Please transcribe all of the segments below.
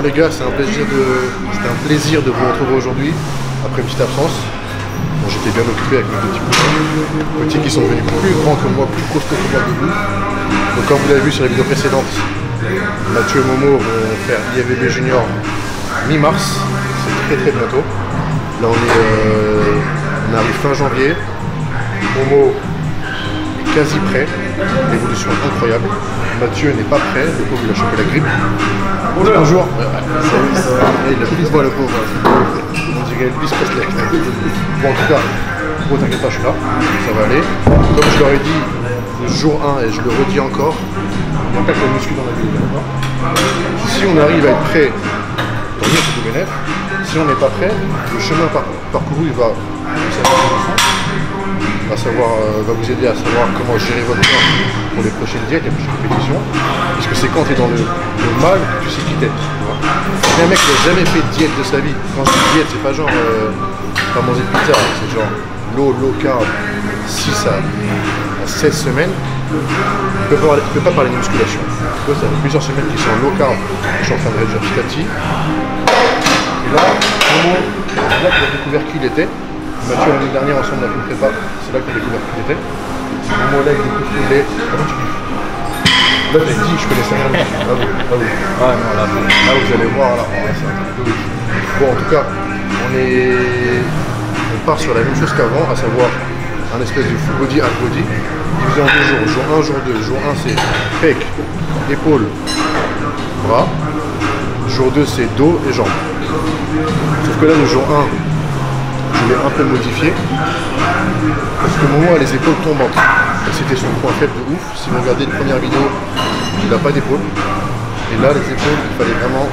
Bon les gars, c'était un plaisir de vous retrouver aujourd'hui, après une petite absence. Bon, j'étais bien occupé avec mes deux petits cousins. Petits qui sont devenus plus grands que moi, plus costauds que moi debout. Donc comme vous l'avez vu sur les vidéos précédentes, Mathieu et Momo vont faire IFBB Junior mi-mars. C'est très bientôt. Là on arrive fin janvier. Momo est quasi prêt. L'évolution est incroyable. Mathieu n'est pas prêt, le pauvre il a chopé la grippe. Bonjour. Salut, ça va. Il a plus de voix le pauvre. On dirait Elvis Presley. Bon en tout cas, gros t'inquiète pas, je suis là, ça va aller. Comme je leur ai dit le jour 1 et je le redis encore, il n'y a pas que le muscu dans la vie, d'accord. Si on arrive à être prêt, tant mieux c'est tout bénef. Si on n'est pas prêt, le chemin parcouru il va vous aider à savoir comment gérer votre corps pour les prochaines diètes, les prochaines compétitions. Parce que c'est quand tu es dans le mal que tu sais qui t'es. Si un mec qui n'a jamais fait de diète de sa vie, quand je dis diète, c'est pas genre pas manger de pizza, c'est genre low carb, 6 à 16 semaines, tu peux pas parler de musculation. Tu vois, ça fait plusieurs semaines qu'ils sont en low carb, je suis en train de réduire petit à petit. Et là, là qu'il a découvert qui il était. Mathieu l'année dernière ensemble on a fait une prépa, c'est là qu'on a découvert qui il était. Momo là il découvre qui il est. Comment tu dis? Là j'ai dit je connaissais rien. Ah oui. Ah non là vous allez voir là, c'est un truc de ouf. Bon en tout cas, on part sur la même chose qu'avant, à savoir un espèce de full body, half body, divisé en 2 jours. Jour 1, jour 2. Jour 1 c'est pec, épaules, bras. Jour 2 c'est dos et jambes. Sauf que là le jour 1, je l'ai un peu modifié parce que Momo a les épaules tombantes. C'était son point faible de ouf. Si vous regardez une première vidéo, il n'a pas d'épaule. Et là, les épaules, il fallait vraiment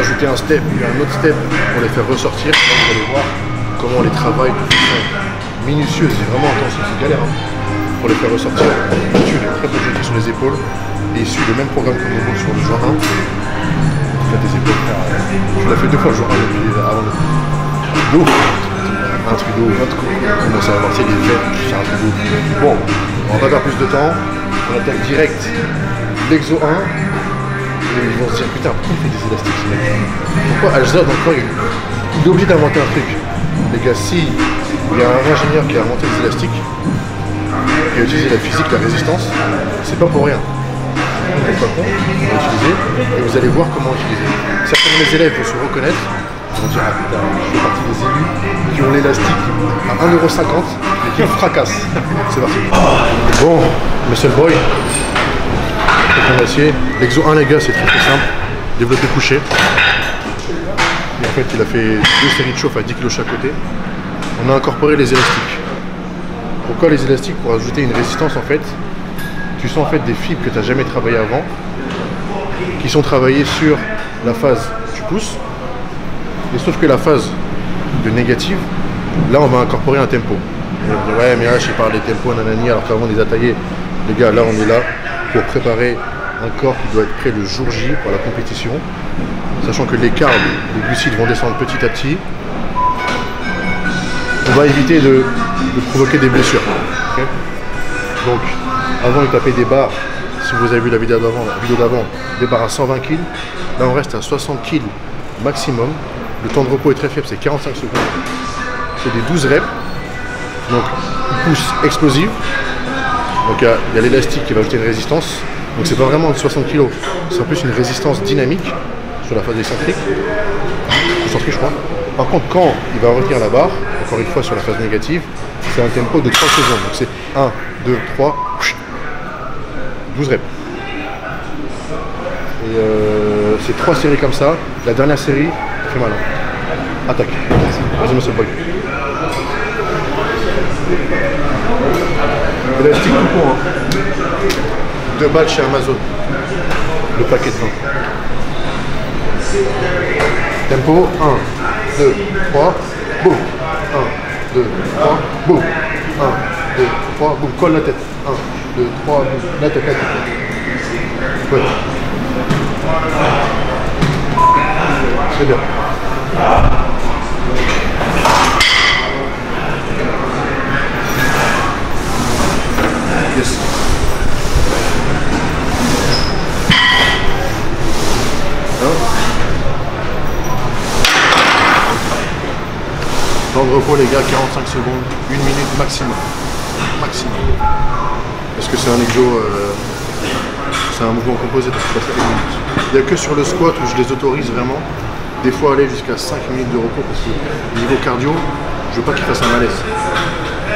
ajouter un step, puis un autre step pour les faire ressortir. Là, vous allez voir comment on les travaille de façon minutieuse. C'est vraiment intense, c'est galère pour les faire ressortir. Mathieu, il est très peu jeté sur les épaules et il suit le même programme que Momo sur le jour 1. Tu as des épaules, tu l'as fait 2 fois le jour 1 depuis avant le d'eau, un truc d'eau, comment ça va partir les veines, c'est un truc d'eau. Bon, on va pas perdre plus de temps, on attaque direct l'exo 1, et ils vont se dire putain pourquoi il fait des élastiques ce mec? Pourquoi Alzad encore il est obligé d'inventer un truc? Les gars, si il y a un ingénieur qui a inventé les élastiques, qui a utilisé la physique, la résistance, c'est pas pour rien. On n'est pas con, on va l'utiliser, et vous allez voir comment utiliser. Certains de mes élèves vont se reconnaître. On va dire, ah putain, je fais partie des élus qui ont l'élastique à 1,50 € et qui le fracassent. C'est parti. Bon, Muscle Boy, on acier. L'exo 1 les gars, c'est très simple. Développé couché. Et en fait, il a fait 2 séries de chauffe à 10 kg chaque côté. On a incorporé les élastiques. Pourquoi les élastiques? Pour ajouter une résistance en fait. Tu sens en fait des fibres que tu n'as jamais travaillées avant, qui sont travaillées sur la phase tu pousses. Et sauf que la phase de négative, là on va incorporer un tempo. On va dire ouais mais là je parle des tempos nanani alors qu'avant on les a taillés. Les gars là on est là pour préparer un corps qui doit être prêt le jour J pour la compétition. Sachant que les carbs, les glucides vont descendre petit à petit. On va éviter de provoquer des blessures. Okay, donc avant il tapait des barres, si vous avez vu la vidéo d'avant, des barres à 120 kg. Là on reste à 60 kg maximum. Le temps de repos est très faible, c'est 45 secondes. C'est des 12 reps. Donc, pousse explosive. Donc, il y a l'élastique qui va ajouter une résistance. Donc, c'est pas vraiment 60 kg. C'est en plus une résistance dynamique sur la phase excentrique. Concentrique, je crois. Par contre, quand il va retenir la barre, encore une fois sur la phase négative, c'est un tempo de 30 secondes. Donc, c'est 1, 2, 3, 12 reps. Et c'est 3 séries comme ça. La dernière série, fait mal. Attaque. Vas-y, Muscle Boy. Élastique tout court. 2 balles chez Amazon. Le paquet de 20. Tempo 1, 2, 3, boum. 1, 2, 3, boum. 1, 2, 3, boum. Colle la tête. 1, 2, 3, boum. La tête, la tête. Ouais. C'est bien. Yes. Hein? les gars, 45 secondes, 1 minute maximum. Maximum. Parce que c'est un exo, c'est un mouvement composé, donc tu vas faire 1 minute. Il n'y a que sur le squat où je les autorise vraiment, des fois aller jusqu'à 5 minutes de repos, parce que niveau cardio, je veux pas qu'ils fassent un malaise.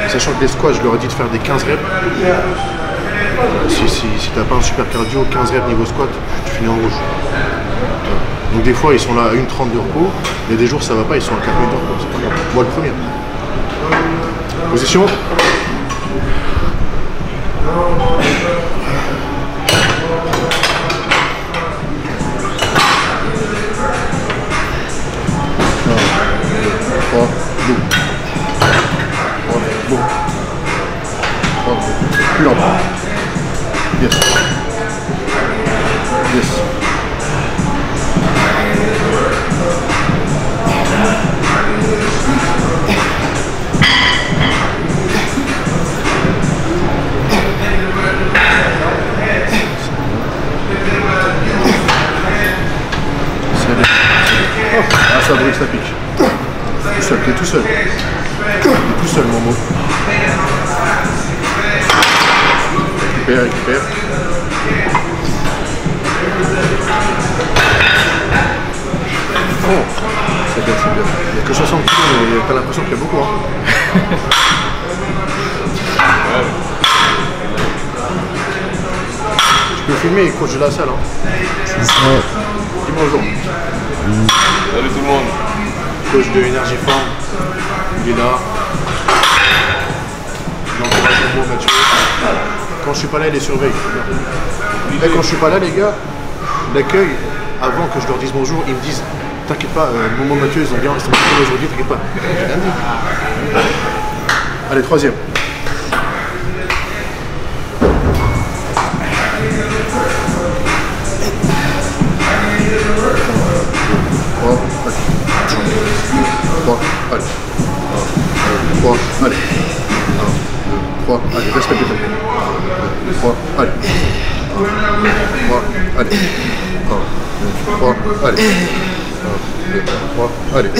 Sachant que les squats, je leur ai dit de faire des 15 reps. Si t'as pas un super cardio, 15 reps niveau squat, tu finis en rouge. Donc des fois ils sont là à 1,30 de repos, mais des jours ça va pas, ils sont à 4 minutes de repos, c'est pas grave. Moi le premier. Position. Plus lent. Yes. Yes. Ah ça brûle, ça pique. Tout seul, t'es tout seul. T'es tout seul mon mot. Récupère. Oh, c'est bien, c'est bien. Il n'y a que 60 kg, mais t'as l'impression qu'il y a beaucoup. Hein. Je peux filmer, coach de la salle. Hein. C'est ça. Dis bonjour. Salut tout le monde. Coach de Energy Farm. Il est là. Il encourage le mot Mathieu. Quand je suis pas là, il les surveille. Et quand je suis pas là, les gars, l'accueil, avant que je leur dise bonjour, ils me disent t'inquiète pas, Momo Mathieu, ils ont bien aujourd'hui, t'inquiète pas. Allez, troisième. Allez. 3, allez. 3, allez, respecte le tempo. 3, allez. 3, allez. 3, allez. 3, allez.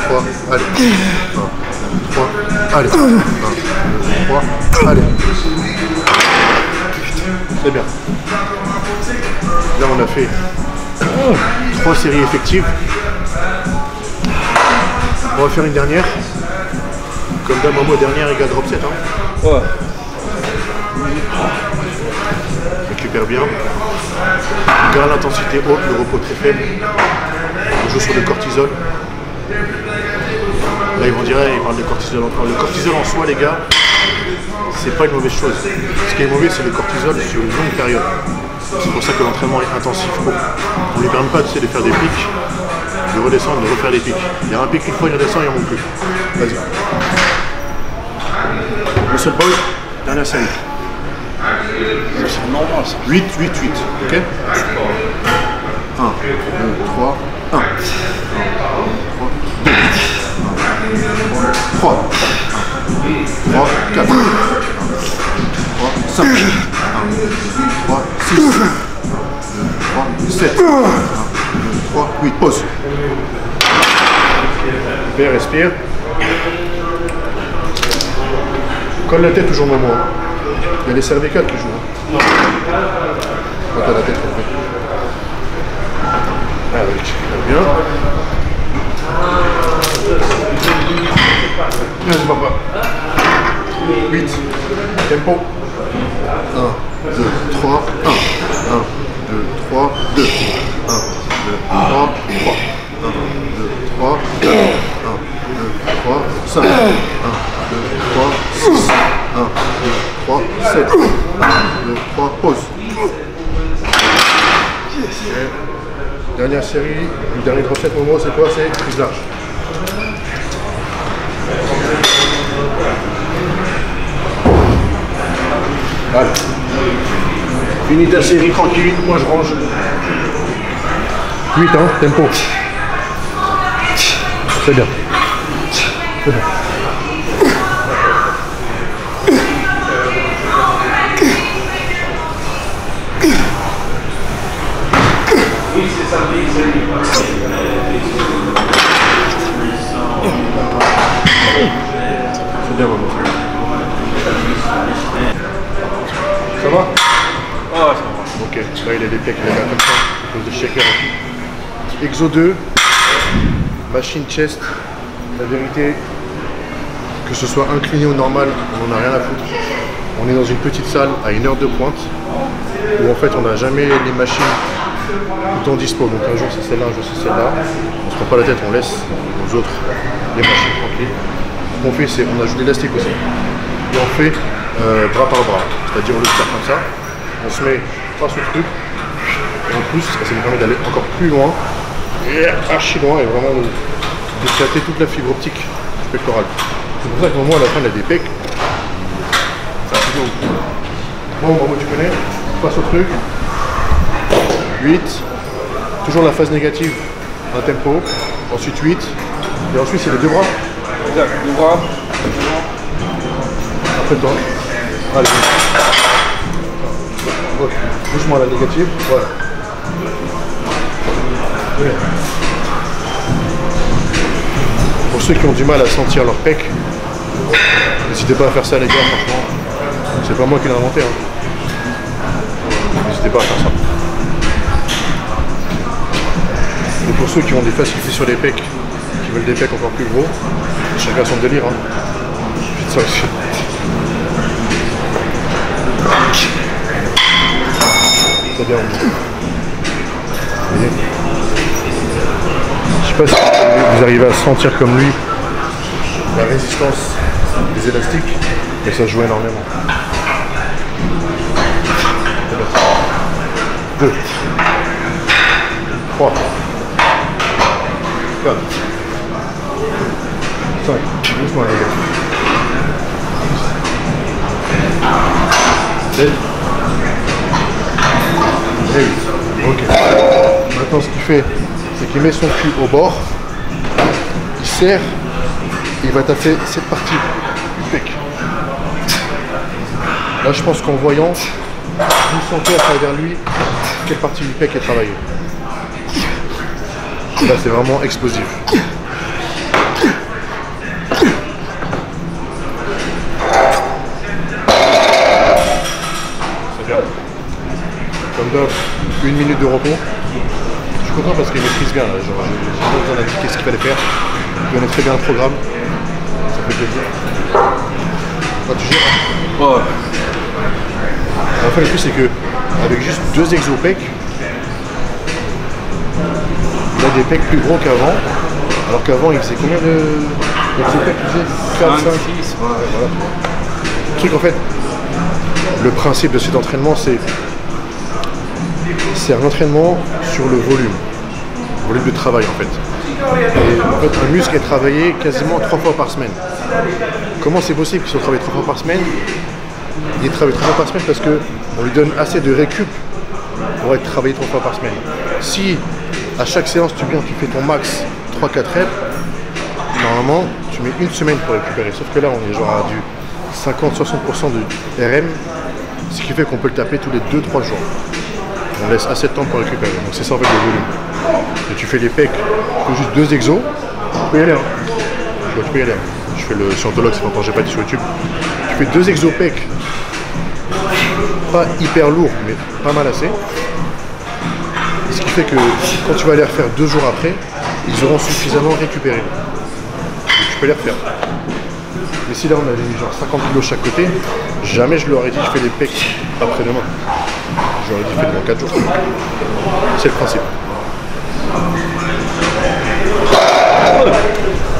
3, allez. 3, allez. 3, allez. 3, allez. C'est bien. Là, on a fait 3 séries effectives. On va faire une dernière. Comme d'hab, Momo, dernière égale drop 7. Hein. Ouais. Récupère bien. Garde l'intensité haute, le repos très faible. On joue sur le cortisol. Là, ils vont dire, ils parlent de cortisol encore. Le cortisol en soi, les gars, c'est pas une mauvaise chose. Ce qui est mauvais, c'est le cortisol sur une longue période. C'est pour ça que l'entraînement est intensif. On ne lui permet pas de faire des pics, de redescendre, de refaire des pics. Il y a un pic une fois, il redescend, il en manque plus. Vas-y. Le seul ball, dernière série. C'est normal ça. 8, 8, 8. Ok 1, 2, 3, 1. 3, 4, 3, 5, 1, 3, 6, 1, 2, 3, 7, 1, 2, 3, 8, pause. Respire, respire. Colle la tête toujours Momo. Il y a les cervicales qui jouent. Quand t'as la tête complète. Ah oui, bien. Vas-y papa. 8. Tempo. 1, 2, 3, 1. 1, 2, 3, 2. 1, 2, 3, 3. 1, 2, 3, 4. 1, 2, 3, 5. 1, 2, 3, 6. 1, 2, 3, 7. 1, 2, 3, pause. Okay. Dernière série, une dernière recette Momo, c'est quoi? C'est prise large. Allez. Finis ta série tranquille, moi je range. 8 hein, tempo. C'est bien. C'est bien. Oui, c'est ça. Ça va? Ah, ça va. Ok, là il a des pecs, il a comme ça, à cause de shaker. Exo 2, machine chest. La vérité, que ce soit incliné ou normal, on n'en a rien à foutre. On est dans une petite salle à 1 heure de pointe, où en fait on n'a jamais les machines tout le temps dispo. Donc un jour c'est celle-là, un jour c'est celle-là. On se prend pas la tête, on laisse aux autres les machines tranquilles. Ce qu'on fait, c'est on ajoute l'élastique aussi. Et on fait bras par bras, c'est-à-dire on le tire comme ça, on se met face au truc, et en plus ça nous permet d'aller encore plus loin, et archi loin, et vraiment d'éclater toute la fibre optique du pectoral. C'est pour ça que moi à la fin il a des pecs. C'est un peu haut. Bon, Momo, tu connais, face au truc, 8, toujours la phase négative, un tempo, ensuite 8, et ensuite c'est les deux bras. Exact, deux bras. Après toi. Allez. Ouais. Doucement à la négative. Voilà. Ouais. Pour ceux qui ont du mal à sentir leur pec, n'hésitez pas à faire ça les gars, franchement. C'est pas moi qui l'ai inventé. N'hésitez pas à faire ça. Et pour ceux qui ont des facilités sur les pecs, qui veulent des pecs encore plus gros, chacun son délire. Ça aussi. C'est bien. Je sais pas si vous arrivez à sentir comme lui la résistance des élastiques, mais ça joue énormément. 2, 3, 4, 5, doucement les gars. 7. Et 8. Ok. Maintenant ce qu'il fait, c'est qu'il met son cul au bord, il serre, et il va taffer cette partie du pec. Là je pense qu'en voyant, vous sentez à travers lui quelle partie du pec est travaillée. Là c'est vraiment explosif. Comme d'hab, 1 minute de repos. Je suis content parce qu'il maîtrise bien. J'ai pas besoin d'indiquer ce qu'il fallait faire. Il connaît très bien le programme. Ça fait plaisir. Toi, tu gères, hein? Ouais. En fait, le truc, c'est que avec juste 2 exo-pecs, il a des pecs plus gros qu'avant. Alors qu'avant, il faisait combien de exo-pecs? Il faisait 4, 5, 6. Ouais, voilà. Le truc, en fait, le principe de cet entraînement, c'est un entraînement sur le volume de travail en fait. Et en fait, un muscle est travaillé quasiment 3 fois par semaine. Comment c'est possible qu'il soit travaillé 3 fois par semaine? Il est travaillé 3 fois par semaine parce qu'on lui donne assez de récup pour être travaillé 3 fois par semaine. Si à chaque séance tu fais ton max 3-4 reps, normalement tu mets 1 semaine pour récupérer. Sauf que là on est genre à du 50-60% de RM, ce qui fait qu'on peut le taper tous les 2-3 jours. On laisse assez de temps pour récupérer. Donc c'est ça en fait le volume. Et tu fais les pecs, tu fais juste 2 exos, tu peux y aller. Tu peux y aller. Je fais le scientologue, c'est longtemps que j'ai pas dit sur YouTube. Tu fais 2 exos pecs, pas hyper lourds, mais pas mal assez. Ce qui fait que quand tu vas les refaire 2 jours après, ils auront suffisamment récupéré. Donc tu peux les refaire. Mais si là on avait mis genre 50 kg chaque côté, jamais je leur ai dit je fais les pecs après-demain. Je leur ai dit fais dans 4 jours. C'est le principe.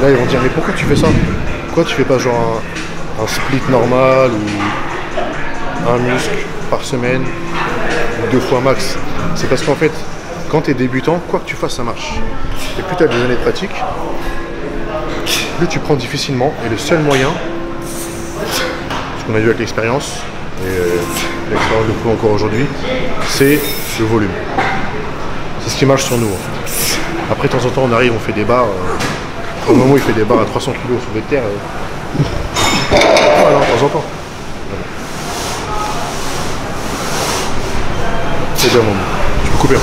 Là ils vont dire mais pourquoi tu fais ça? Pourquoi tu fais pas genre un split normal ou un muscle par semaine ou 2 fois max? C'est parce qu'en fait quand tu es débutant, quoi que tu fasses ça marche. Et plus tu as des années de pratique, plus tu prends difficilement. Et le seul moyen, ce qu'on a vu avec l'expérience, et l'expérience le plus encore aujourd'hui, c'est le volume. C'est ce qui marche sur nous. Après, de temps en temps, on arrive, on fait des barres. Au moment où il fait des barres à 300 kg sous des terres, voilà, de temps en temps. C'est bien, moment. Tu peux couper.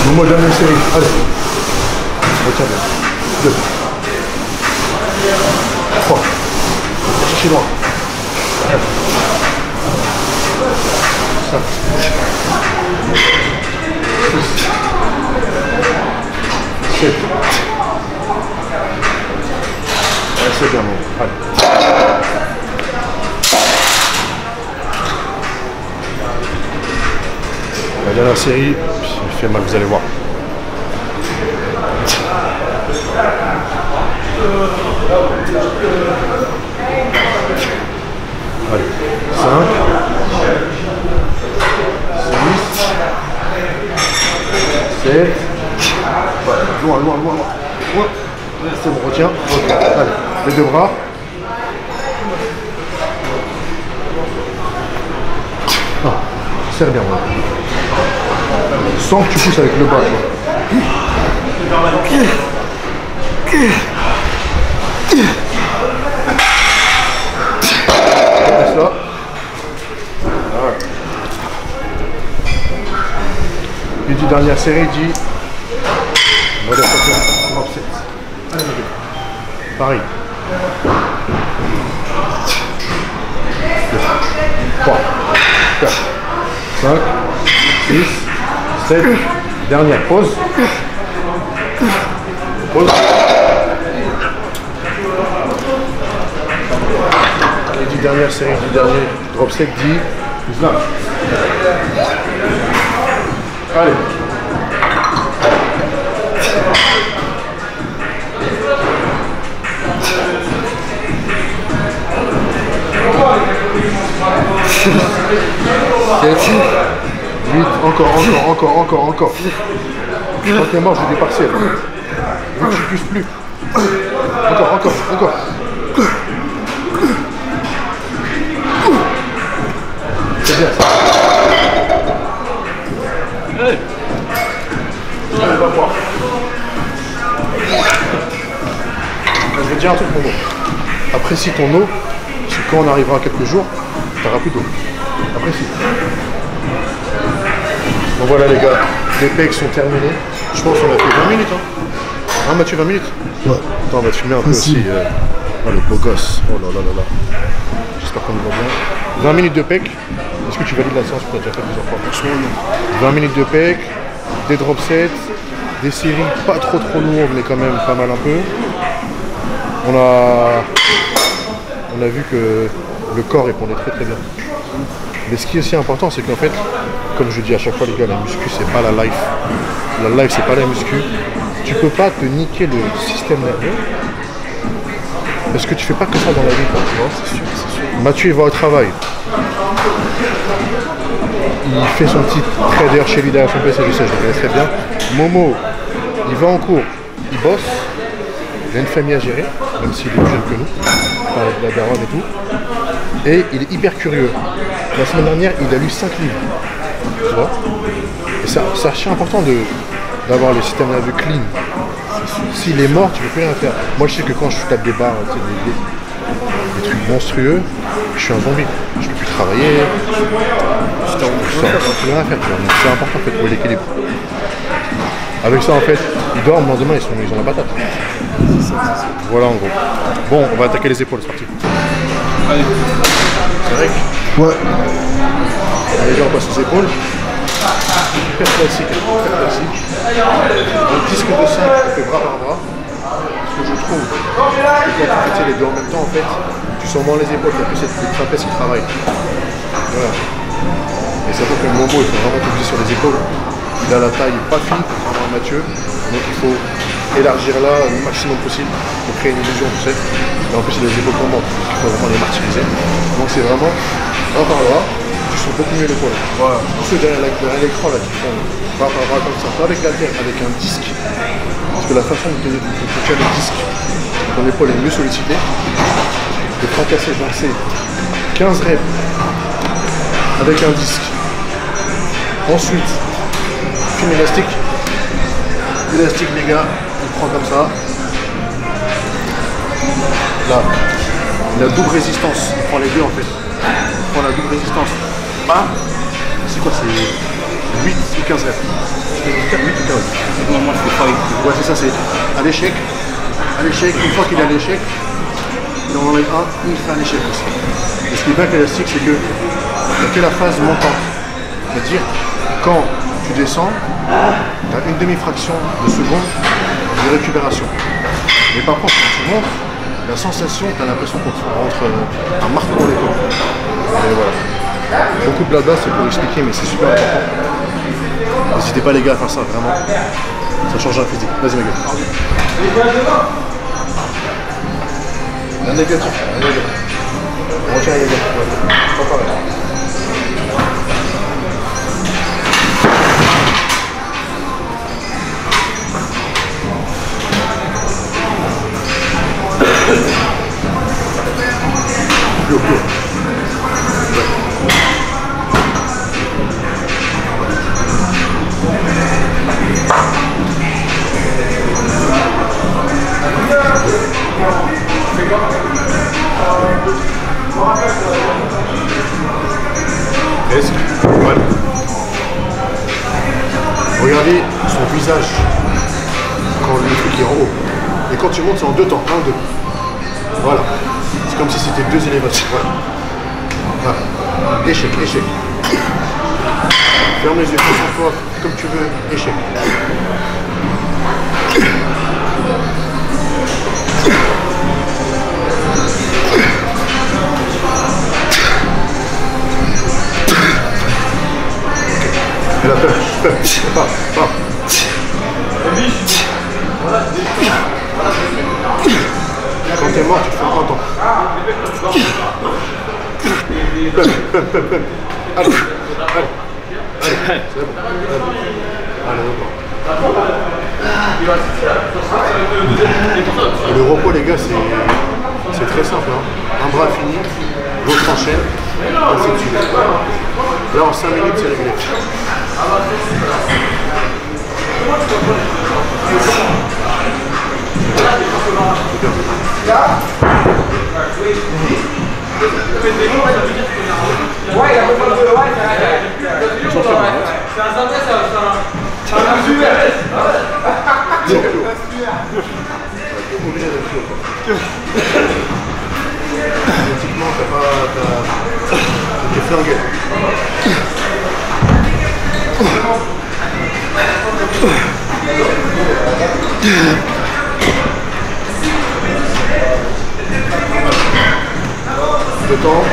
Momo, dernière série. Allez. Retiens bien. 2. parti loin. 5. 6. 7. Ouais, c'est bien, bon. Allez. La dernière série, il fait mal, vous allez voir. Allez, 5, 6, 7, loin. C'est bon, retiens. Okay. Allez, les deux bras. Ah, serre bien, voilà. Sans que tu pousses avec le bas, Reste là. Voilà. Il dit dernière série, il dit on va dire drop set. Allez, pareil. 3, 4, 5, 6, 7, dernière, pause. Pause. Et du dernière série, du dernier drop set, 10, 19. Allez. C'est 8, encore. Quand t'es mort, j'ai des partiels. Je ne puisse plus. Encore. C'est bien ça. Hey. Allez, va voir. Je vais te dire un truc, mon eau. Apprécie ton eau, parce que quand on arrivera à quelques jours, tu n'auras plus d'eau. Apprécie. Bon voilà les gars, les pecs sont terminés. Je pense qu'on a fait 20 minutes. Hein Mathieu, 20 minutes? Ouais. Attends, on va te filmer un peu aussi. Oh le beau gosse. Oh là. J'espère qu'on le voit bien. 20 minutes de pec. Est-ce que tu valides la séance? Tu as déjà fait plusieurs fois. Franchement non. 20 minutes de pec, des drop sets, des séries pas trop lourdes mais quand même pas mal un peu. On a vu que le corps répondait très bien. Mais ce qui est aussi important, c'est qu'en fait, comme je dis à chaque fois les gars, la muscu c'est pas la life. La life c'est pas la muscu. Tu peux pas te niquer le système nerveux parce que tu fais pas que ça dans la vie, quoi, tu vois. C'est sûr. Mathieu il va au travail. Il fait son petit trader chez lui derrière son PC, je sais, je le connais très bien. Momo, il va en cours, il bosse, il a une famille à gérer, même s'il est plus jeune que nous, avec la daronne et tout. Et il est hyper curieux. La semaine dernière, il a lu 5 livres. Tu vois. Et c'est archi important d'avoir le système nerveux clean. S'il est mort, tu peux plus rien faire. Moi, je sais que quand je tape des barres, des trucs monstrueux, je suis un zombie. Je peux plus travailler. Je peux rien faire, tu vois. Donc c'est important en fait pour l'équilibre. Avec ça, en fait, ils dorment, le lendemain, ils ont la patate. Voilà en gros. Bon, on va attaquer les épaules, c'est parti. Allez. C'est vrai que... Ouais. Allez, on passe aux épaules. Hyper classique. Un disque de 5, on fait bras par bras. Parce que je trouve que quand tu fais les deux en même temps, en fait, tu sens moins les épaules, tu as plus cette trapèze qui travaille. Voilà. Et ça fait que le Momo, il faut vraiment t'obliger sur les épaules. Il a la taille pas fine, contrairement à Mathieu. Donc il faut élargir là le maximum possible pour créer une illusion, tu sais. Et en plus, il a les épaules tombantes, donc il faut vraiment les martyriser. Donc c'est vraiment bras par bras. Tu sens beaucoup mieux l'épaule. Voilà. Tous ceux derrière l'écran là qui font bras par bras comme ça, pas avec l'haltère, avec un disque. Parce que la façon dont tu tiens le disque, ton épaule est mieux sollicitée. De fracasser, j'en sais, 15 reps avec un disque. Ensuite, film élastique. Élastique les gars, on prend comme ça. Là, la double résistance, on prend les deux en fait. On prend la double résistance. Bam. C'est quoi? C'est 8 ou 15 reps. Je fais 8 ou 15. Moi je fais pas avec. Ouais, c'est ça, c'est à l'échec. À l'échec, une fois qu'il est à l'échec, il en enlève un, il fait un échec aussi. Et ce qui est bien avec l'élastique, c'est que tu as la phase montante. C'est-à-dire, quand tu descends, tu as une demi-fraction de seconde de récupération. Mais par contre, quand tu montes, la sensation, tu as l'impression qu'on te rentre un marteau dans l'épaule. Et voilà. Beaucoup de blabla, c'est pour expliquer, mais c'est super important. N'hésitez pas les gars à faire ça, vraiment. Ça change la physique. Vas-y ma gueule. Un négatif. Un négatif. On retient un négatif. Pas pareil. Go, go. Presque. Ouais. Regardez son visage quand le truc est en haut. Et quand tu montes, c'est en deux temps. 1, 2. Voilà. C'est comme si c'était 2 élévations. Voilà. Voilà. Échec, échec. Ferme les yeux, concentre-toi comme tu veux. Échec. Et la peur. Pas. Quand t'es mort, tu te fais entendre. Allez, c'est bon. Allez, et le repos, les gars, c'est très simple. Hein. Un bras fini, l'autre enchaîne, ainsi de suite. Là, en 5 minutes, c'est réglé. Génétiquement, t'es flingué. De temps.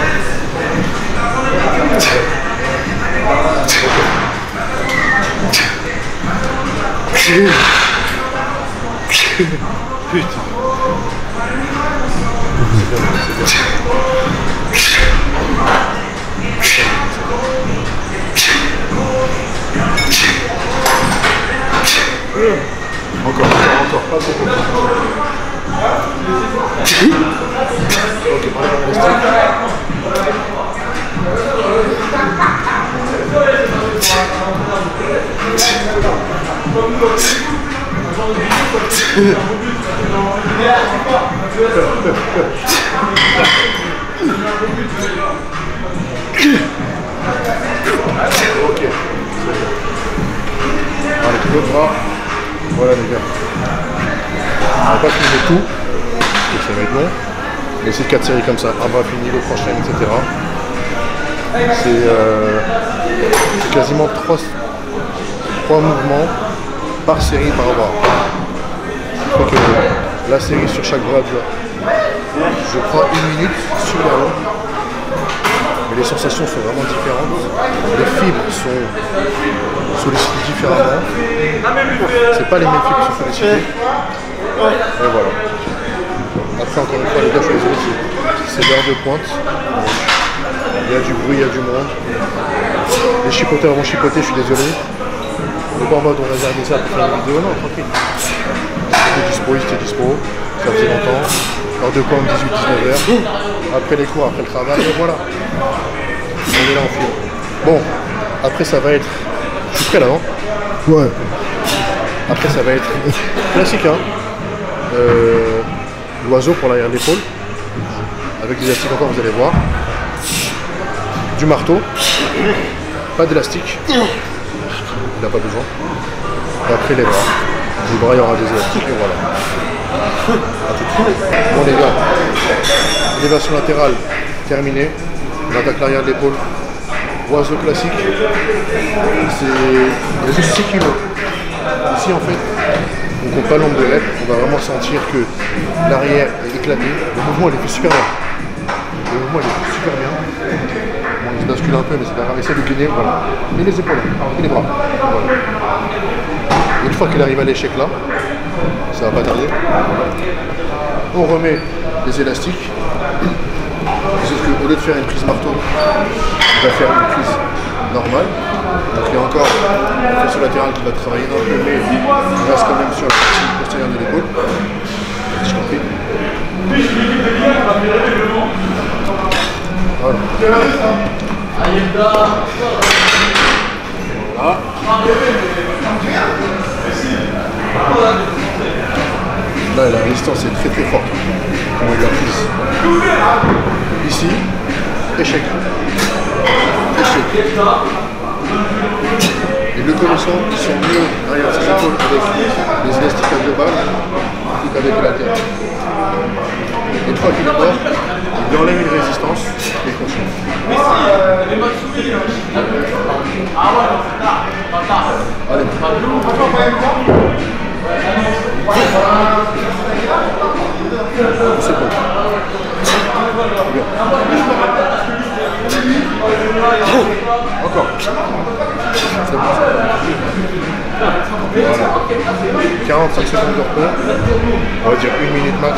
Putain. Encore, pas beaucoup. Ok, ok. Allez, tout le bras. Voilà les gars. On va pas finir tout, parce que ça va être long. Mais c'est 4 séries comme ça. Un bras fini, le prochain, etc. C'est quasiment 3 mouvements par série par bras. Je crois que la série sur chaque bras, je prends 1 minute sur la longue. Mais les sensations sont vraiment différentes. Les fibres sont sollicitées différemment. C'est pas les mêmes fibres qui sont sollicitées. Et voilà. Après, encore une fois, les gars, je suis désolé, c'est l'heure de pointe. Il y a du bruit, il y a du monde. Les chipoteurs vont chipoter, je suis désolé. On n'est pas en mode on réserve ça pour faire une vidéo, non, tranquille. Ils étaient dispo, ça faisait longtemps. Heure de pointe, 18-19h. Après les cours, après le travail, et voilà. On est là en film. Bon, après ça va être... Je suis prêt là, non? Ouais. Après ça va être classique, hein. L'oiseau pour l'arrière de l'épaule. Avec des élastiques encore, vous allez voir. Du marteau. Pas d'élastique. Il n'a pas besoin. Et après les bras. Du bras, il y aura des élastiques et voilà. A tout de suite. Bon les gars. Élévation latérale terminée. On attaque l'arrière de l'épaule. Oiseau classique. Il y a juste 6 kg. Ici en fait, on compte pas le nombre de reps. On va vraiment sentir que l'arrière est éclaté. Le mouvement il est fait super bien. Le mouvement il est fait super bien. Bon, il se bascule un peu, mais c'est pas grave. Essaye de gainer, voilà. Et les épaules, et les bras. Voilà. Une fois qu'il arrive à l'échec là, ça va pas tarder. On remet les élastiques. Sauf qu'au lieu de faire une prise marteau, on va faire une prise normale. Donc il y a encore une flexion latérale qui va travailler un peu, mais on reste quand même sur la partie postérieure de l'épaule. Je t'en prie. Voilà. Là, la résistance est très forte. On est prise. Ici, échec. Échec. Et le connaissant qui sont mieux derrière ses épaules avec les élastiques à deux balles qu'avec la terre. Une fois qu'il est mort, il enlève une résistance et il continue. Allez. C'est bon. Bien. Encore. C'est bon. Voilà. 45 secondes de repos. On va dire 1 minute max.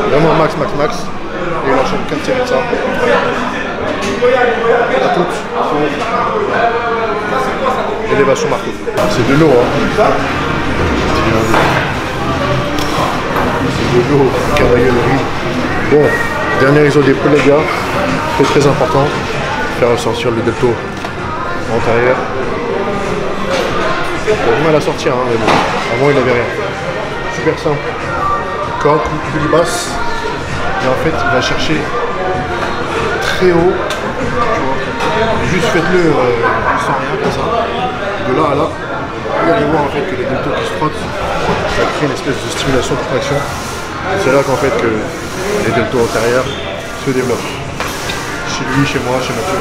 Vraiment max. Et on enchaîne 4 séries de ça. À toutes. Élévation marteau. C'est de l'eau, hein. C'est de l'eau, cavalier. Bon, dernier exo d'épaule les gars. Très important. Faire ressortir le delto antérieur. Il a du mal à sortir, hein, mais bon. Avant il n'avait rien. Super simple. Corde, plus basse. Et en fait il va chercher très haut. Juste faites-le sans rien comme ça. De là à là. Vous allez voir en fait que les deltos qui se frottent, ça crée une espèce de stimulation de traction. C'est là qu'en fait que les deltos antérieurs se développent. Chez lui, chez moi, chez Mathieu.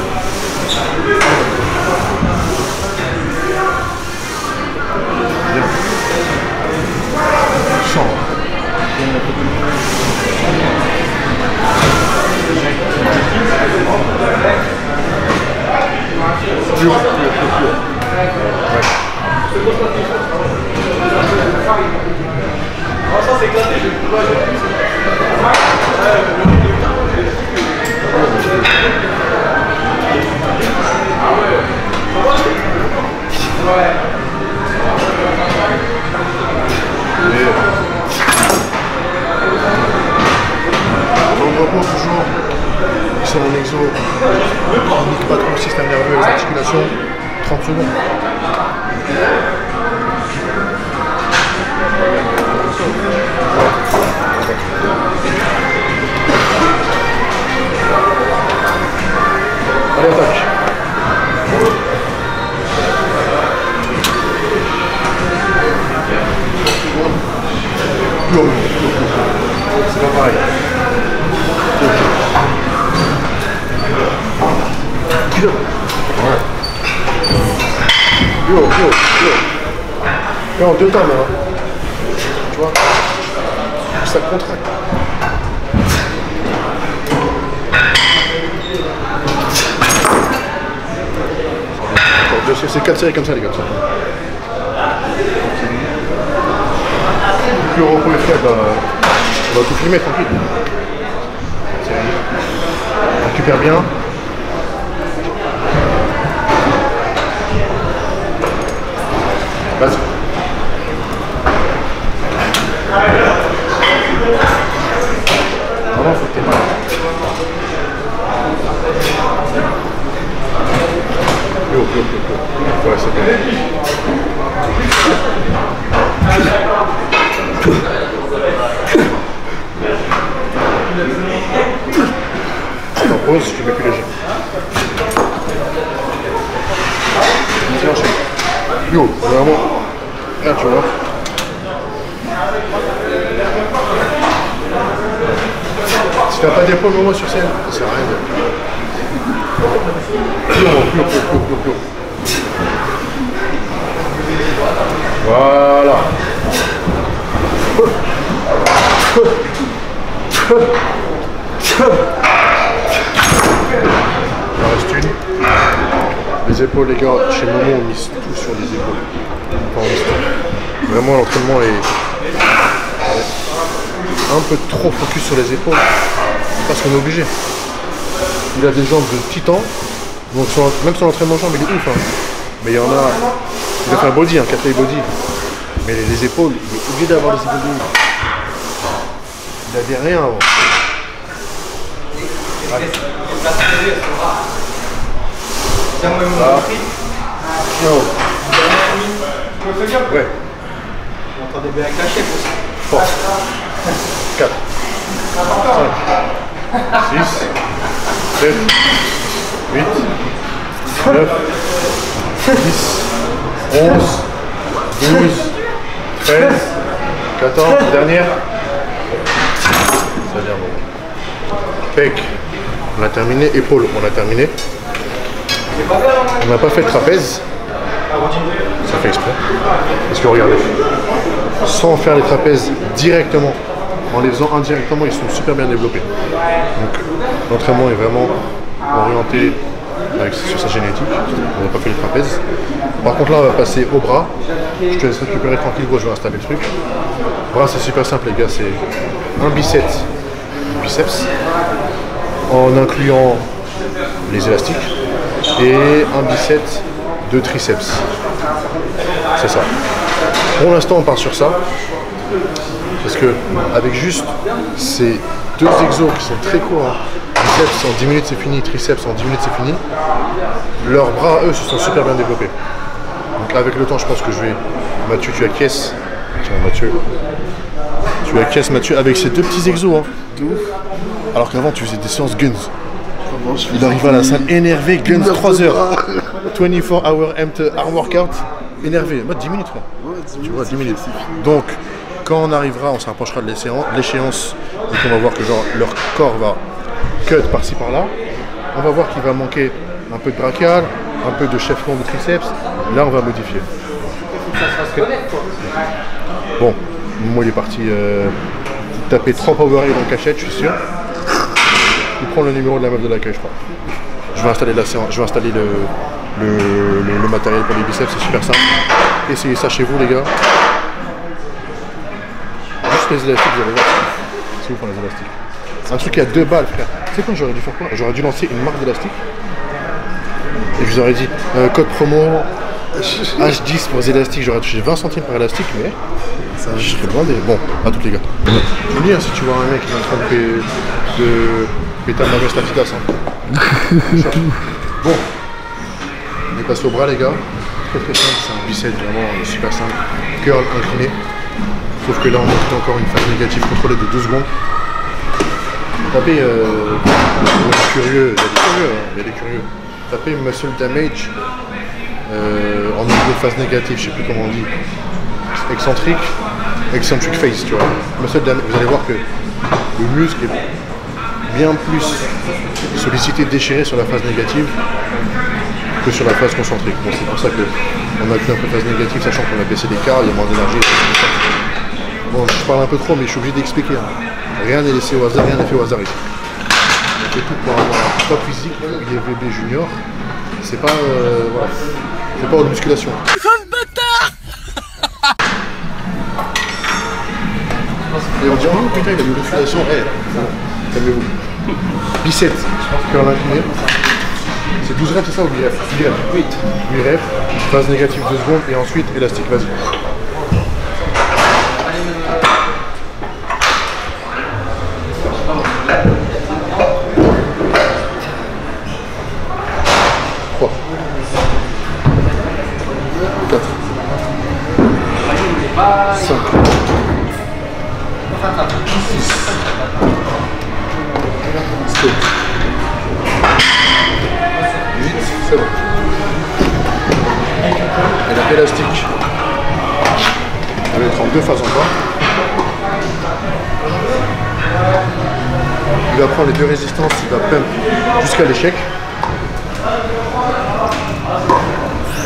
Bien. Sans. Plus haut. Ouais. Ça c'est éclaté, je peux pas. On repose toujours, c'est un exo, on nique pas trop le système nerveux et les articulations, 30 secondes. Allez, attaque. C'est pas pareil. Yo. Et en deux temps, là. Tu vois, ça contracte. C'est 4 séries comme ça, les gars. Plus le repos est faible, on va tout filmer tranquille. On récupère bien. Vas-y. Vraiment, faut que t'aies mal. Yo. Ouais, c'est bien. T'en poses, tu mets plus léger. Vas-y, enchaîne. Yo, vraiment. Là, tu vois. t'as pas d'épaule au moins sur scène, ça sert à rien. Plus haut. Voilà. Il en reste une. Les épaules, les gars, chez Momo, on mise tout sur les épaules. Enfin, on mise tout. Vraiment, l'entraînement est un peu trop focus sur les épaules. Parce qu'on est obligé. Il a des jambes de titan. Donc, même son entraînement jambes, il est ouf. Hein. Mais il y en a. Il a fait un body, un café body. Mais les épaules, il est obligé d'avoir les épaules de ouf. Il avait rien avant. Ouais. On entend des BA cachés aussi. Force. 4, 5, 6, 7, 8, 9, 10, 11, 12, 13, 14, dernière. Ça vient bon. Pec, on a terminé. Épaule, on a terminé. On n'a pas fait de trapèze. Ça fait exprès. Parce que regardez, sans faire les trapèzes directement, en les faisant indirectement, ils sont super bien développés. Donc l'entraînement est vraiment orienté sur sa génétique. On n'a pas fait les trapèzes. Par contre là, on va passer au bras. Je te laisse récupérer tranquille, je vais installer le truc. Bras, c'est super simple les gars, c'est un biceps en incluant les élastiques et un biceps de triceps. C'est ça. Pour l'instant, on part sur ça. Parce que avec juste ces deux exos qui sont très courts, hein, biceps en 10 minutes c'est fini, triceps en 10 minutes c'est fini, leurs bras, eux, se sont super bien développés. Donc avec le temps, je pense que je vais... Mathieu, tu acquiesces. Tiens, Mathieu. Tu acquiesces, Mathieu, avec ces deux petits exos. Hein. De ouf. Alors qu'avant, tu faisais des séances guns. Il arrive à la salle énervé, guns 3 heures. 24 hour arm workout, énervé. Moi, 10 minutes, frère. Ouais, 10 minutes, tu vois, 10 minutes. fini. Donc, quand on arrivera, on se rapprochera de l'échéance et qu'on va voir que genre, leur corps va cut par-ci par-là. On va voir qu'il va manquer un peu de brachial, un peu de chef-long de triceps. Là, on va modifier. Bon, moi, il est parti taper 3 power dans cachette, je suis sûr. Il prend le numéro de la meuf de l'accueil, je crois. Je vais installer la séance, je vais installer le matériel pour les biceps, c'est super simple. Essayez ça chez vous, les gars. Juste les élastiques, vous allez voir. C'est ouf, pour les élastiques. Un truc qui a 2 balles, frère. Tu sais quoi, j'aurais dû faire quoi? J'aurais dû lancer une marque d'élastique. Et je vous aurais dit, code promo H10 pour les élastiques. J'aurais touché 20 centimes par élastique, mais ça, je serais loin des... Bon, à tous les gars. Je vous dis, hein, si tu vois un mec qui est en train de péter ma veste à Fidas. Bon, on est passé au bras, les gars. Très simple, c'est un biceps vraiment super simple. Curl incliné. Sauf que là, on monte encore une phase négative contrôlée de 2 secondes. Tapez, il y a des curieux, il y a des curieux. Tapez muscle damage en niveau de phase négative, je sais plus comment on dit. Excentrique, eccentric phase, tu vois. Muscle damage, vous allez voir que le muscle est bien plus sollicité, déchiré sur la phase négative que sur la phase concentrique. Bon, c'est pour ça qu'on a pris un peu de phase négative, sachant qu'on a baissé l'écart, il y a moins d'énergie. Bon, je parle un peu trop, mais je suis obligé d'expliquer. Hein. Rien n'est laissé au hasard, rien n'est fait au hasard ici. On fait tout pour avoir un top physique, il est VB junior. C'est pas, voilà, c'est pas de musculation. Et on dit, oh putain, il a de musculation. Hey, bon, calmez-vous. Biceps, curl incliné. C'est 12 reps, c'est ça ou 8 reps? 8 reps. 8 reps, phase négative 2 secondes et ensuite élastique, vas-y. C'est bon. Et la élastique, elle va être en 2 phases encore. va prendre les deux résistances, il va pump jusqu'à l'échec.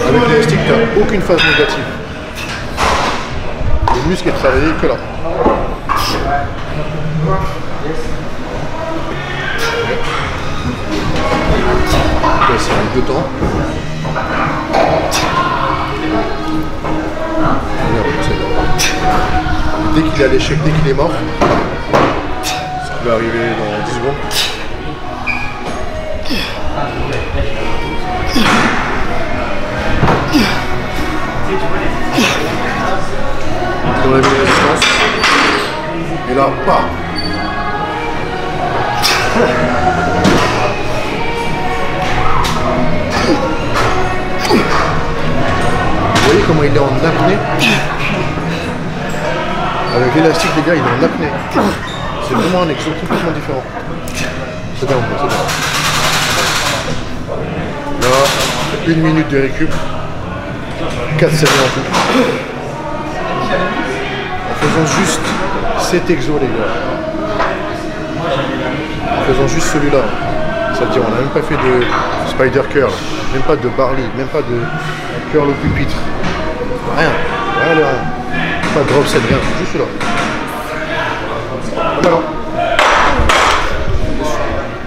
Avec l'élastique, tu n'as aucune phase négative. Le muscle est travaillé que là. Là, c'est en 2 temps. Dès qu'il est à l'échec, dès qu'il est mort, ce qui va arriver dans 10 secondes. On enlève la résistance. Et là, pas. Vous voyez comment il est en apnée? Avec l'élastique, les gars, il est en apnée. C'est vraiment un exo complètement différent. C'est bien, c'est bien. Là, 1 minute de récup. 4 séries en tout. En faisant juste cet exo, les gars. En faisant juste celui-là. C'est-à-dire, on n'a même pas fait de spider curl, même pas de barley, même pas de curl au pupitre. Rien. Rien de rien. Pas de drop set, rien. Juste celui-là. Voilà.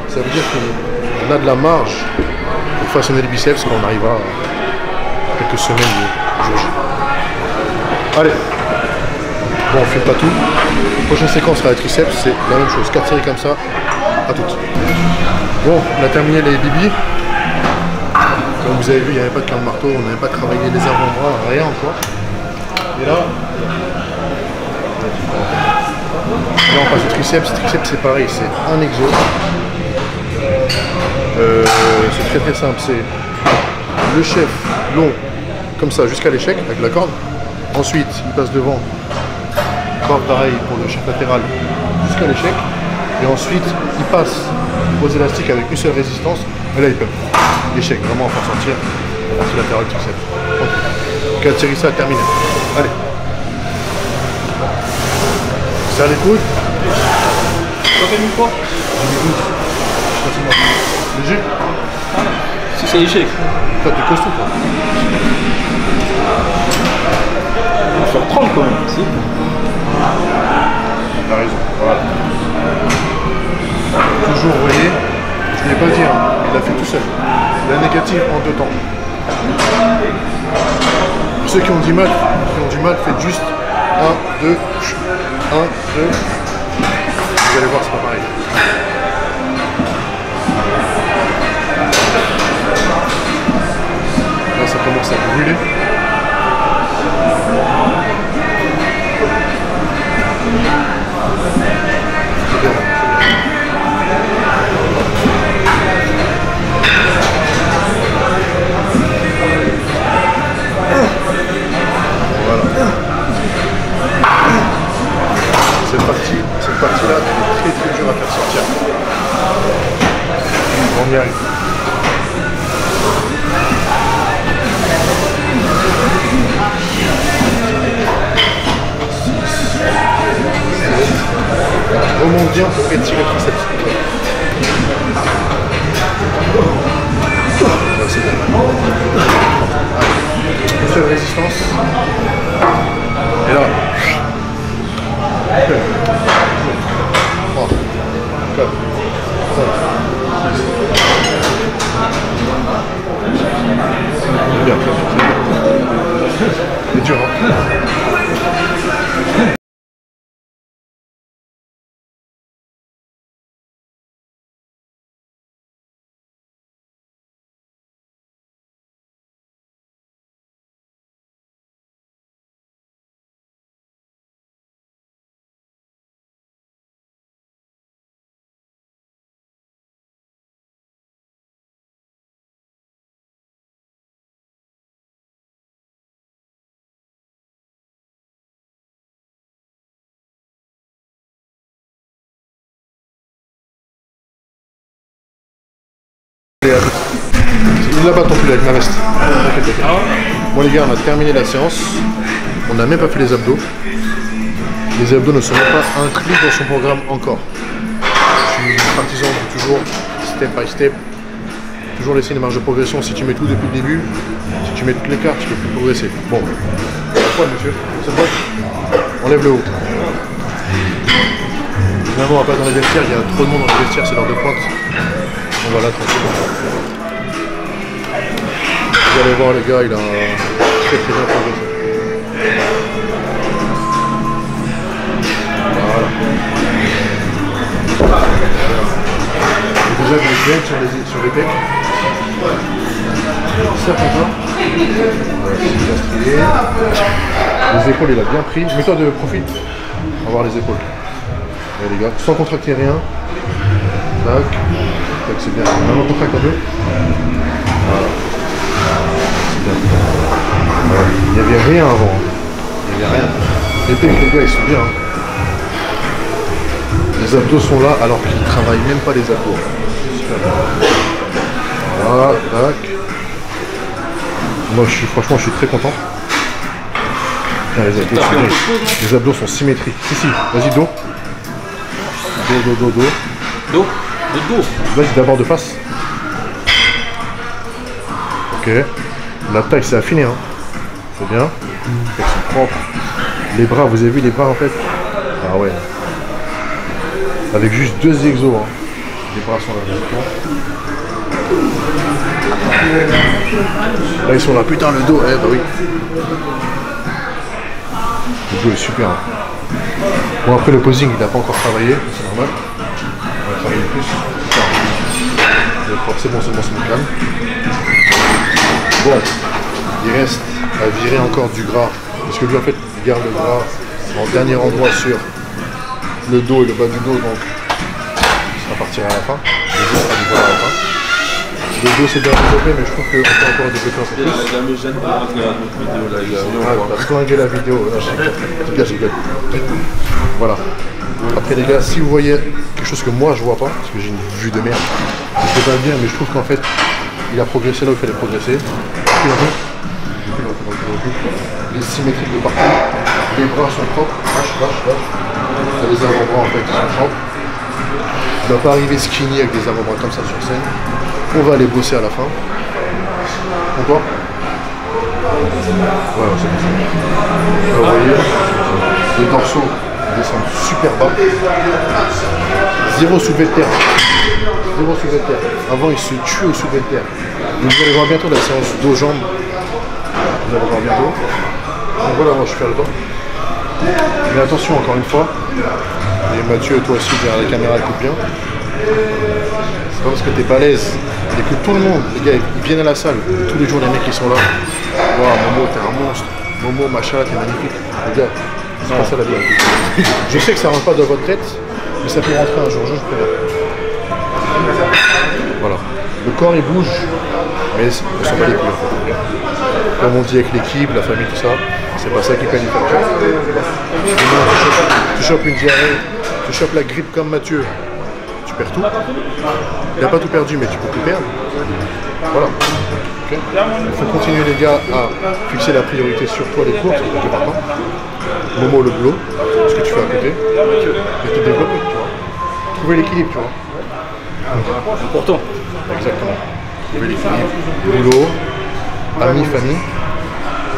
Ça veut dire qu'on a de la marge pour façonner les biceps quand on arrivera à quelques semaines de jour J. Allez. Bon, on fait pas tout. La prochaine séquence sera les triceps, c'est la même chose. 4 séries comme ça. À toutes. Bon, on a terminé les bibis. Comme vous avez vu, il n'y avait pas de camp de marteau, on n'avait pas travaillé les avant-bras, rien encore. Et là on passe au triceps. Triceps c'est pareil, c'est un exo. C'est très simple, c'est le chef long comme ça jusqu'à l'échec avec la corde. Ensuite il passe devant, barre pareil pour le chef latéral jusqu'à l'échec. Et ensuite il passe aux élastiques avec une seule résistance. Et là il peut. Échec, vraiment pour sortir la partie latérale du triceps. Ok. 4 séries ça terminé. Allez. Ça les coudes. Ça fait une fois. Léger. Si c'est échec. Toi t'es costaud quoi. On va faire 30 quand même. Si. T'as raison. Voilà. Toujours, vous voyez, je ne l'ai pas dit, hein, il l'a fait tout seul. La négative en 2 temps. Pour ceux qui ont du mal, faites juste 1, 2, 1, 2. Vous allez voir, c'est pas pareil. Là, ça commence à brûler. C'est bien. Cette partie-là, elle est très dure à faire sortir. On y arrive. Remonte bien pour étirer le triceps. C'est bien. Allez. Une seule résistance. Et là. 3, 4, 5, 6. C'est bien, c'est dur, hein. Il là-bas ton pull avec ma veste. Bon les gars, on a terminé la séance. On n'a même pas fait les abdos. Les abdos ne sont même pas inclus dans son programme encore. Je suis partisan de toujours step by step, toujours laisser une marge de progression. Si tu mets tout depuis le début, si tu mets toutes les cartes, tu peux plus progresser. Bon, pourquoi monsieur? C'est bon. On lève le haut. Finalement, on va pas dans les vestiaires, il y a trop de monde dans les vestiaires, c'est l'heure de pointe. On va là tranquille. Vous allez voir, les gars, il a très bien progressé. Voilà. Et déjà, des gains sur les pecs. Ça pour toi. C'est bien stylé. Les épaules, il a bien pris. Mets-toi de profit. On va voir les épaules. Allez les gars, sans contracter rien. Tac. Tac, c'est bien. Maintenant, on contracte un peu. Voilà. C'est bien. Voilà. Il n'y avait rien avant. Il n'y avait rien. Les pecs, les gars, ils sont bien. Les abdos sont là alors qu'ils ne travaillent même pas les abdos. Super bien. Voilà, tac. Moi, franchement, je suis très content. Les abdos sont symétriques. Si, vas-y, dos. Dos. Dos. Vas-y, d'abord de face. Ok. La taille, c'est affiné. Hein. C'est bien. Ils sont propres. Les bras, vous avez vu les bras en fait? Ah ouais. Avec juste 2 exos. Hein. Les bras sont là. Là, ils sont là. Putain, le dos. Eh bah oui. Le dos est super. Hein. Bon, après le posing, il n'a pas encore travaillé, c'est normal. On va travailler plus. C'est bon, c'est me calme. Bon, il reste à virer encore du gras. Parce que lui, en fait, il garde le gras en dernier endroit sur le dos et le bas du dos, donc ça partira à la fin. Le dos sera développé à la fin. Le dos c'est bien développé, mais je trouve qu'on peut encore développer un peu plus. Ça me gêne pas de regarder notre vidéo là, les gars. T'as flingué la vidéo, là, je rigole. Voilà. Après les gars, si vous voyez quelque chose que moi je vois pas, parce que j'ai une vue de merde, je peux pas le dire, mais je trouve qu'en fait, il a progressé là où il fallait progresser. Les symétriques de partout, les bras sont propres, les avant-bras en fait ils sont propres. Il ne va pas arriver skinny avec des avant-bras comme ça sur scène. On va aller bosser à la fin. Encore. Voilà, c'est bon. Vous voyez, les dorsaux descendent super bas. 0 soulevé de terre. 0 soulevé de terre. Avant, il se tue au soulevé de terre. Donc, vous allez voir bientôt la séance dos-jambes. Vous allez voir bientôt. Donc voilà, moi je fais le temps. Mais attention, encore une fois. Et Mathieu, toi aussi, derrière la caméra, écoute bien. C'est pas parce que t'es balèze et que tout le monde, les gars, ils viennent à la salle. Tous les jours, les mecs, ils sont là. Waouh, Momo, t'es un monstre. Momo, machin, t'es magnifique. Les gars, c'est pas ça la vie. Je sais que ça rentre pas dans votre tête, mais ça peut rentrer un jour, je préviens. Voilà. Le corps, il bouge, mais on s'en bat les couilles. Comme on dit avec l'équipe, la famille, tout ça, c'est pas ça qui paye les factures. Tu chopes une diarrhée, tu chopes la grippe comme Mathieu, tu perds tout. Il n'a pas tout perdu, mais tu peux tout perdre. Voilà. Okay. Il faut continuer les gars à fixer la priorité sur toi les courses, quelque part. Momo le boulot, ce que tu fais à côté, et te développer, tu vois. Trouver l'équilibre, tu vois. Important. Exactement. Trouver l'équilibre, boulot, amis, famille.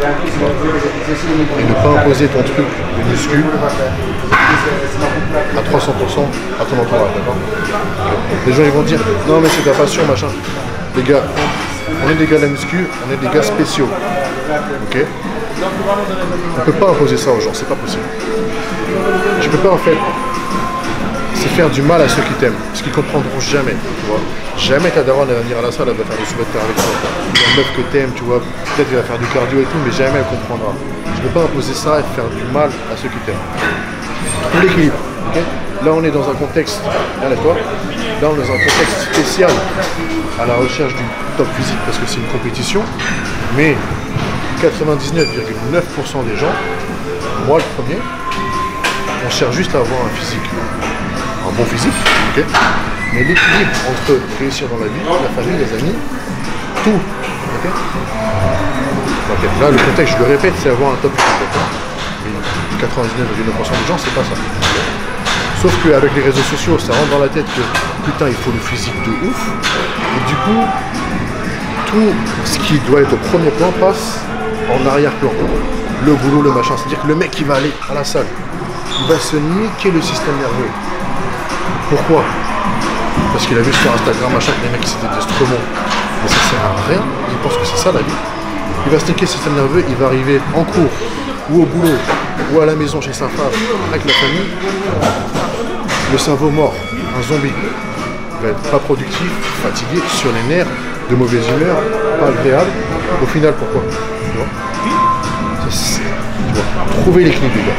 Et ne pas imposer ton truc de muscu à 300% à ton entourage, d'accord? Les gens ils vont dire non mais c'est ta passion machin. Les gars, on est des gars de la muscu, on est des gars spéciaux. Ok? On peut pas imposer ça aux gens, c'est pas possible. Je peux pas en fait. C'est faire du mal à ceux qui t'aiment, parce qu'ils comprendront jamais, tu vois. Jamais ta daronne elle va venir à la salle, elle va faire des soulevés de terre avec toi. La meuf que t'aimes, tu vois, peut-être qu'elle va faire du cardio et tout, mais jamais elle comprendra. Je ne peux pas imposer ça et faire du mal à ceux qui t'aiment. Tout l'équilibre, ok? Là on est dans un contexte, lève-toi, là on est dans un contexte spécial à la recherche du top physique parce que c'est une compétition, mais 99,9% des gens, moi le premier, on cherche juste à avoir un physique. Un bon physique, ok, mais l'équilibre entre réussir dans la vie, la famille, les amis, tout, ok. Là, le contexte, je le répète, c'est avoir un top physique, mais 99,9% des gens, c'est pas ça. Sauf qu'avec les réseaux sociaux, ça rentre dans la tête que putain, il faut le physique de ouf. Et du coup, tout ce qui doit être au premier plan passe en arrière-plan. Le boulot, le machin. C'est-à-dire que le mec qui va aller à la salle, il va se niquer le système nerveux. Pourquoi? Parce qu'il a vu sur Instagram, machin, que les mecs c'était des instruments. Mais ça sert à rien. Il pense que c'est ça la vie. Il va se niquer le système nerveux, il va arriver en cours, ou au boulot, ou à la maison chez sa femme, avec la famille. Le cerveau mort, un zombie. Il va être pas productif, fatigué, sur les nerfs, de mauvaise humeur, pas agréable. Au final, pourquoi? Tu vois, trouver l'équilibre, les gars.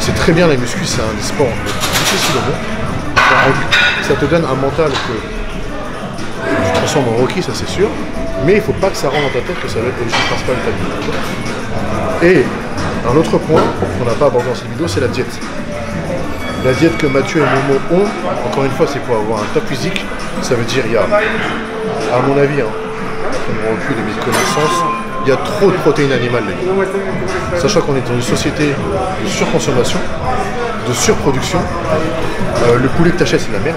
C'est très bien la muscu, c'est un des sports difficiles au monde. Ça te donne un mental que tu transformes en Rocky, ça c'est sûr. Mais il ne faut pas que ça rentre dans ta tête que ça va être l'objectif principal de ta vie. Et un autre point qu'on n'a pas abordé dans cette vidéo, c'est la diète. La diète que Mathieu et Momo ont, encore une fois, c'est pour avoir un top physique. Ça veut dire, il y a, à mon avis, après mon recul et mes connaissances, il y a trop de protéines animales, les gars. Sachant qu'on est dans une société de surconsommation, de surproduction. Le poulet que tu achètes, c'est de la merde.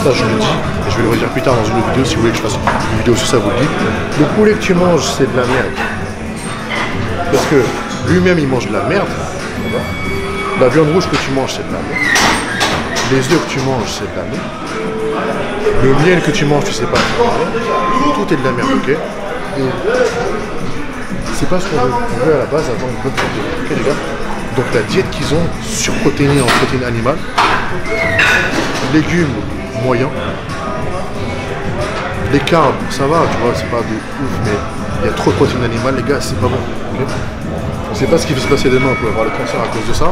Ça, je le dis, et je vais le redire plus tard dans une autre vidéo. Si vous voulez que je fasse une vidéo sur ça, vous le dites. Le poulet que tu manges, c'est de la merde. Parce que lui-même, il mange de la merde. La viande rouge que tu manges, c'est de la merde. Les œufs que tu manges, c'est de la merde. Le miel que tu manges, tu sais pas. Tout est de la merde, ok? Et c'est pas ce qu'on veut. On veut à la base avoir une bonne santé. Ok, les gars? Donc la diète qu'ils ont, surprotéinée en protéines animales, légumes moyens, les carbs, ça va, tu vois, c'est pas de ouf, mais il y a trop de protéines animales, les gars, c'est pas bon. Okay, on sait pas ce qui va se passer demain, on peut avoir le cancer à cause de ça,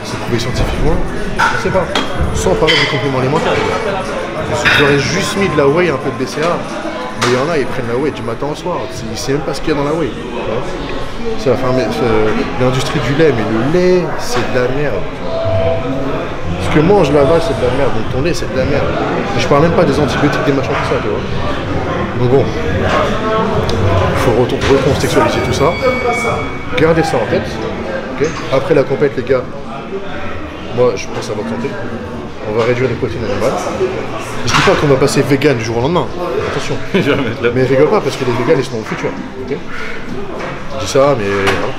c'est prouvé scientifiquement, on sait pas. Sans parler des compléments alimentaires, les gars. J'aurais juste mis de la whey, un peu de BCA, mais il y en a, ils prennent la whey du matin au soir, ils ne savent même pas ce qu'il y a dans la whey. C'est l'industrie du lait, mais le lait, c'est de la merde. Ce que mange la vache, c'est de la merde. Donc ton lait, c'est de la merde. Et je parle même pas des antibiotiques, des machins, tout ça, tu vois. Donc bon, il faut recontextualiser tout ça. Gardez ça en tête. Okay, après la compète, les gars, moi, je pense à votre santé. On va réduire les protéines animales. Je dis pas qu'on va passer vegan du jour au lendemain. Attention. Mais rigole pas, parce que les végans, ils sont dans le futur. Okay, je dis ça, mais voilà.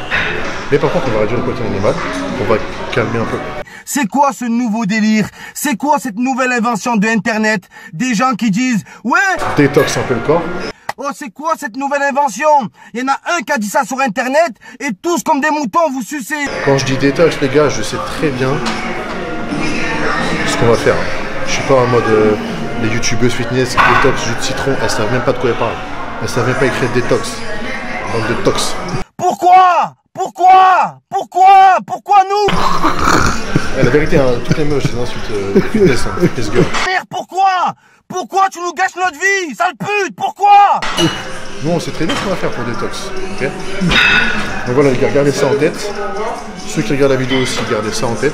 Mais par contre, on va réduire les protéines animales. On va calmer un peu. C'est quoi ce nouveau délire? C'est quoi cette nouvelle invention de Internet? Des gens qui disent « Ouais !» Détox un peu le corps. Oh, c'est quoi cette nouvelle invention? Il y en a un qui a dit ça sur Internet et tous comme des moutons vous sucez. Quand je dis détox, les gars, je sais très bien ce qu'on va faire. Je suis pas en mode les youtubeuses fitness, détox, jus de citron, elles savent même pas de quoi elles parlent. Elles savent même pas écrire détox. Bande de tox. Pourquoi? Pourquoi? Pourquoi? Pourquoi nous? La vérité, hein, toutes les meufs, c'est des insultes fitness, hein, fitness girl. Merde, pourquoi? Pourquoi tu nous gâches notre vie? Sale pute, pourquoi? Nous, on sait très bien ce qu'on va faire pour détox. Okay, donc voilà, les gars, gardez ça en tête. Ceux qui regardent la vidéo aussi, gardez ça en tête.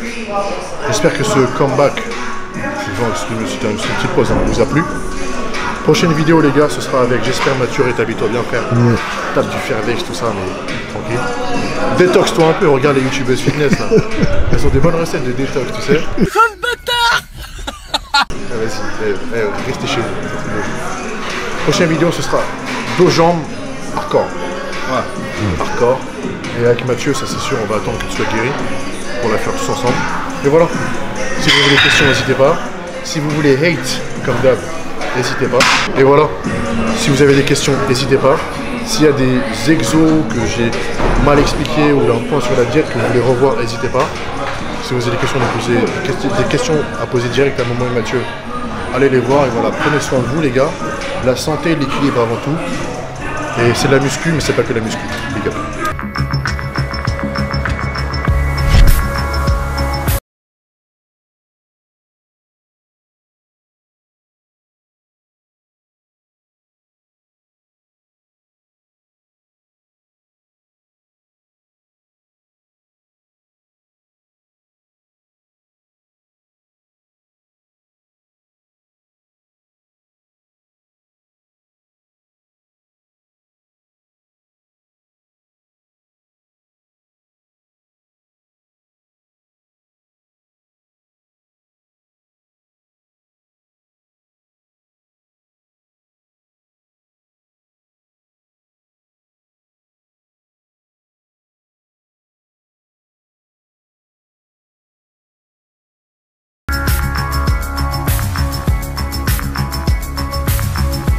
J'espère que ce comeback, excusez-moi, c'était une petite pause, hein, vous a plu. Prochaine vidéo, les gars, ce sera avec, j'espère, Mathieu, rétablis-toi bien, frère. Tape du Fairvex, tout ça, mais tranquille. Détox-toi un peu, regarde les youtubeuses fitness, là. Elles ont des bonnes recettes de détox, tu sais. Sale bâtard! Vas-y, restez chez vous. Prochaine vidéo, ce sera dos jambes hardcore. Ouais. Hardcore. Et avec Mathieu, ça c'est sûr, on va attendre que tu sois guéri pour la faire tous ensemble. Et voilà. Si vous avez des questions, n'hésitez pas. Si vous voulez hate, comme d'hab, n'hésitez pas. Et voilà. Si vous avez des questions, n'hésitez pas. S'il y a des exos que j'ai mal expliqués ou un point sur la diète que vous voulez revoir, n'hésitez pas. Si vous avez des questions à poser direct à Momo et Mathieu, allez les voir et voilà, prenez soin de vous les gars. La santé, l'équilibre avant tout. Et c'est de la muscu, mais c'est pas que la muscu, les gars.